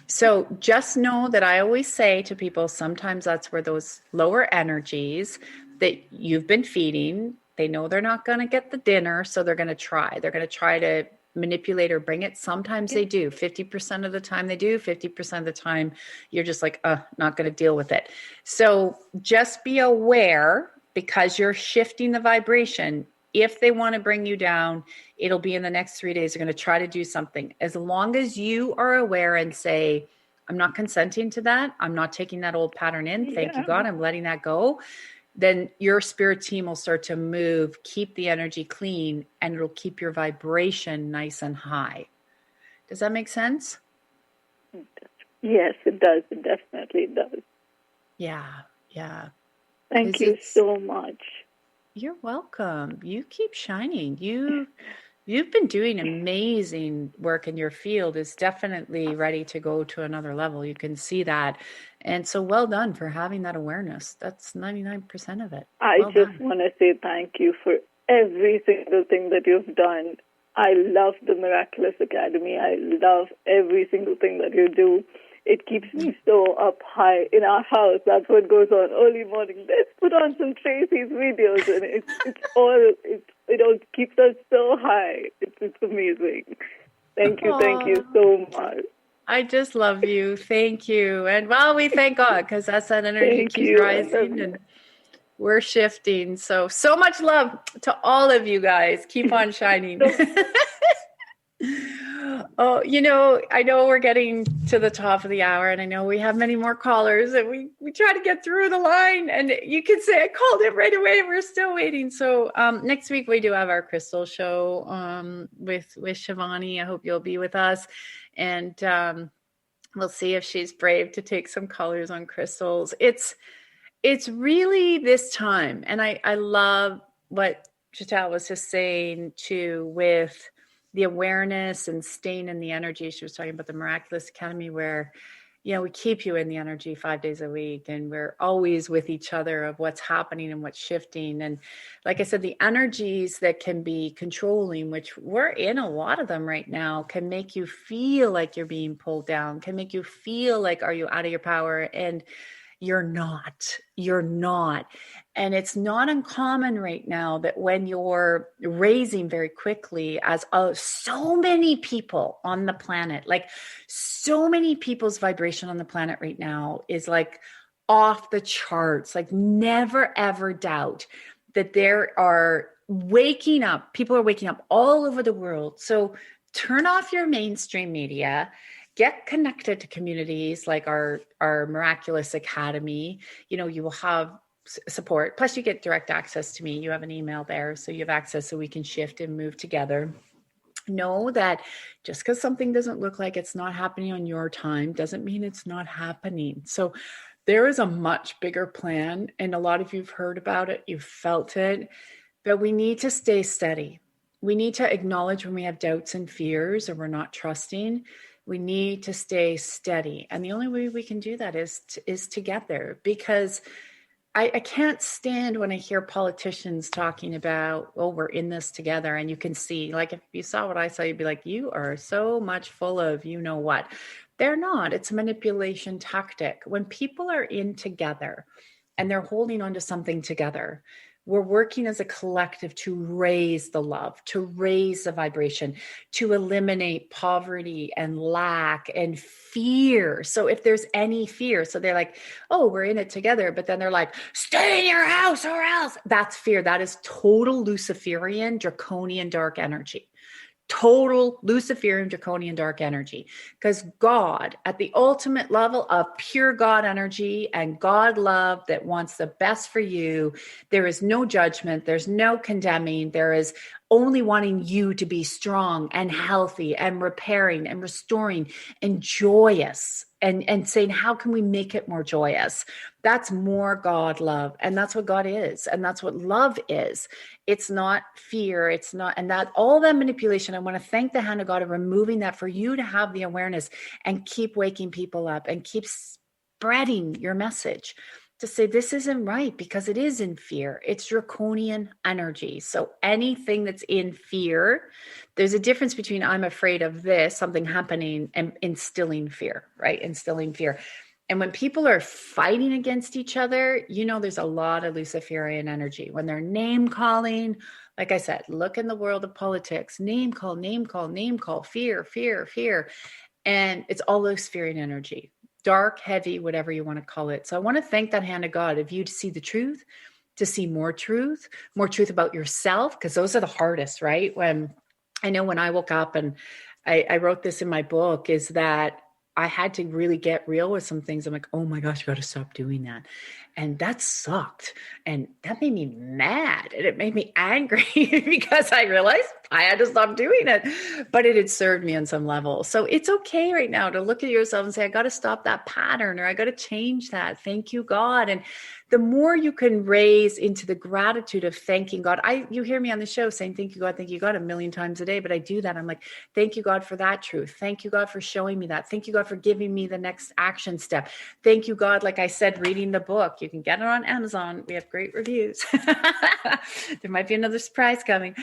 [SPEAKER 1] So just know that I always say to people, sometimes that's where those lower energies that you've been feeding, they know they're not going to get the dinner, so they're going to try. They're going to try to manipulate or bring it. Sometimes they do. 50% of the time they do. 50% of the time you're just like, not going to deal with it. So just be aware, because you're shifting the vibration. If they want to bring you down, it'll be in the next 3 days. They're going to try to do something. As long as you are aware and say, I'm not consenting to that. I'm not taking that old pattern in. Thank you, God. I'm letting that go. Then your spirit team will start to move, keep the energy clean, and it'll keep your vibration nice and high. Does that make sense?
[SPEAKER 5] Yes, it does. It definitely does.
[SPEAKER 1] Yeah. Yeah.
[SPEAKER 5] Thank you so much.
[SPEAKER 1] You're welcome. You keep shining. You've been doing amazing work in your field. Is definitely ready to go to another level. You can see that. And so well done for having that awareness. That's 99% of it.
[SPEAKER 5] I just want to say thank you for every single thing that you've done. I love the Miraculous Academy. I love every single thing that you do. It keeps me so up high in our house. That's what goes on early morning. Let's put on some Tracy's videos, and it keeps us so high. It's amazing. Thank you so much.
[SPEAKER 1] I just love you. Thank you. And well, we thank God, because that's that energy keeps rising and we're shifting. So much love to all of you guys. Keep on shining. Oh, I know we're getting to the top of the hour, and I know we have many more callers, and we try to get through the line, and you can say I called it right away. We're still waiting. So next week we do have our crystal show with Shivani. I hope you'll be with us, and we'll see if she's brave to take some colors on crystals. It's really this time, and I love what Chital was just saying too, with the awareness and staying in the energy. She was talking about the Miraculous Academy, where, we keep you in the energy 5 days a week, and we're always with each other of what's happening and what's shifting. And like I said, the energies that can be controlling, which we're in a lot of them right now, can make you feel like you're being pulled down, can make you feel like, are you out of your power? And you're not. And it's not uncommon right now that when you're raising very quickly, as so many people on the planet, like so many people's vibration on the planet right now is like off the charts. Like never ever doubt that there are people are waking up all over the world. So turn off your mainstream media. Get connected to communities like our Miraculous Academy. You will have support. Plus you get direct access to me. You have an email there, so you have access, so we can shift and move together. Know that just because something doesn't look like it's not happening on your time doesn't mean it's not happening. So there is a much bigger plan, and a lot of you've heard about it, you've felt it, but we need to stay steady. We need to acknowledge when we have doubts and fears or we're not trusting. We need to stay steady. And the only way we can do that is together, because I can't stand when I hear politicians talking about, oh, we're in this together. And you can see, like, if you saw what I saw, you'd be like, you are so much full of, you know what? They're not. It's a manipulation tactic. When people are in together and they're holding on to something together, we're working as a collective to raise the love, to raise the vibration, to eliminate poverty and lack and fear. So if there's any fear, so they're like, oh, we're in it together. But then they're like, stay in your house or else. That's fear. That is total Luciferian, draconian, dark energy. total Luciferian, draconian, dark energy. Because God, at the ultimate level of pure God energy and God love that wants the best for you, there is no judgment, there's no condemning, there is only wanting you to be strong and healthy and repairing and restoring and joyous, and saying, how can we make it more joyous? That's more God love. And that's what God is. And that's what love is. It's not fear. It's not, and that all that manipulation, I want to thank the hand of God of removing that for you to have the awareness and keep waking people up and keep spreading your message to say this isn't right, because it is in fear. It's draconian energy. So anything that's in fear, there's a difference between I'm afraid of this, something happening, and instilling fear, right? Instilling fear. And when people are fighting against each other, there's a lot of Luciferian energy. When they're name calling, like I said, look in the world of politics, name call, fear, fear, fear. And it's all Luciferian energy. Dark, heavy, whatever you want to call it. So I want to thank that hand of God of you to see the truth, to see more truth about yourself, because those are the hardest, right? When I woke up, and I wrote this in my book, is that I had to really get real with some things. I'm like, oh my gosh, you got to stop doing that. And that sucked. And that made me mad. And it made me angry because I realized I had to stop doing it. But it had served me on some level. So it's okay right now to look at yourself and say, I got to stop that pattern, or I got to change that. Thank you, God. And the more you can raise into the gratitude of thanking God. You hear me on the show saying, thank you, God, a million times a day, but I do that. I'm like, thank you, God, for that truth. Thank you, God, for showing me that. Thank you, God, for giving me the next action step. Thank you, God. Like I said, reading the book, you can get it on Amazon. We have great reviews. There might be another surprise coming.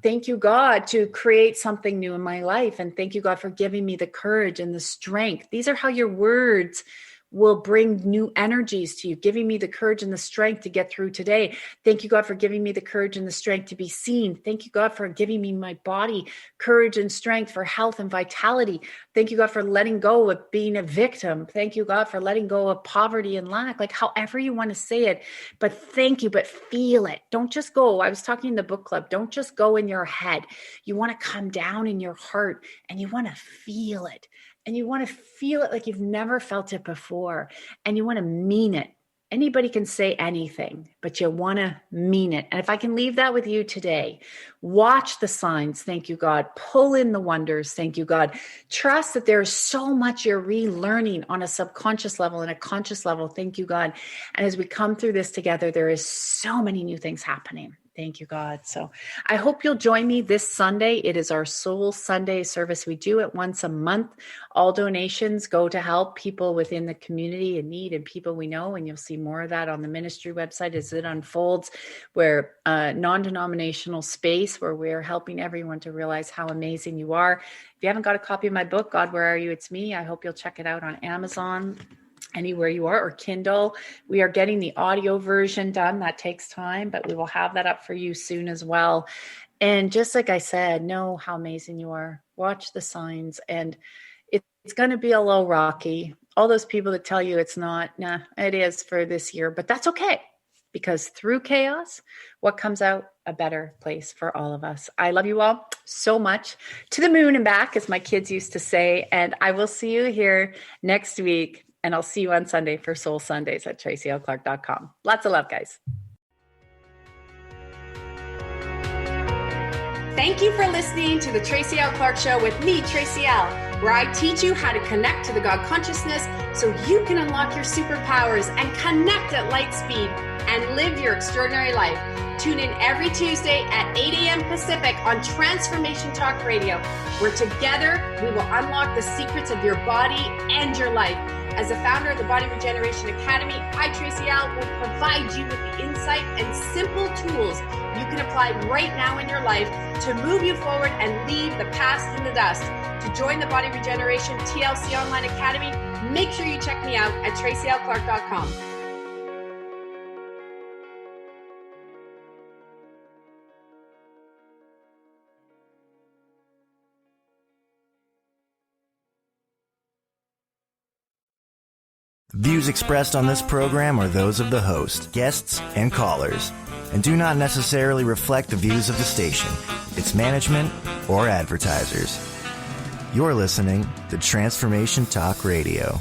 [SPEAKER 1] Thank you, God, to create something new in my life. And thank you, God, for giving me the courage and the strength. These are how your words will bring new energies to you, giving me the courage and the strength to get through today. Thank you, God, for giving me the courage and the strength to be seen. Thank you, God, for giving me my body courage and strength for health and vitality. Thank you, God, for letting go of being a victim. Thank you, God, for letting go of poverty and lack, like however you want to say it. But thank you, but feel it. Don't just go. I was talking in the book club. Don't just go in your head. You want to come down in your heart and you want to feel it. And you want to feel it like you've never felt it before. And you want to mean it. Anybody can say anything, but you want to mean it. And if I can leave that with you today, watch the signs. Thank you, God. Pull in the wonders. Thank you, God. Trust that there's so much you're relearning on a subconscious level and a conscious level. Thank you, God. And as we come through this together, there is so many new things happening. Thank you, God. So I hope you'll join me this Sunday. It is our Soul Sunday service. We do it once a month. All donations go to help people within the community in need and people we know. And you'll see more of that on the ministry website as it unfolds. We're a non-denominational space where we're helping everyone to realize how amazing you are. If you haven't got a copy of my book, God, Where Are You? It's Me. I hope you'll check it out on Amazon, anywhere you are, or Kindle. We are getting the audio version done. That takes time, but we will have that up for you soon as well. And just like I said, know how amazing you are. Watch the signs. And it's going to be a little rocky. All those people that tell you it's not, it is for this year, but that's okay. Because through chaos, what comes out? A better place for all of us. I love you all so much. To the moon and back, as my kids used to say. And I will see you here next week. And I'll see you on Sunday for Soul Sundays at tracylclark.com. Lots of love, guys. Thank you for listening to the Tracy L. Clark Show with me, Tracy L., where I teach you how to connect to the God consciousness so you can unlock your superpowers and connect at light speed and live your extraordinary life. Tune in every Tuesday at 8 a.m. Pacific on Transformation Talk Radio, where together we will unlock the secrets of your body and your life. As the founder of the Body Regeneration Academy, I, Tracy L., will provide you with the insight and simple tools you can apply right now in your life to move you forward and leave the past in the dust. To join the Body Regeneration TLC Online Academy, make sure you check me out at tracylclark.com.
[SPEAKER 6] Views expressed on this program are those of the host, guests, and callers, and do not necessarily reflect the views of the station. its management, or advertisers. You're listening to Transformation Talk Radio.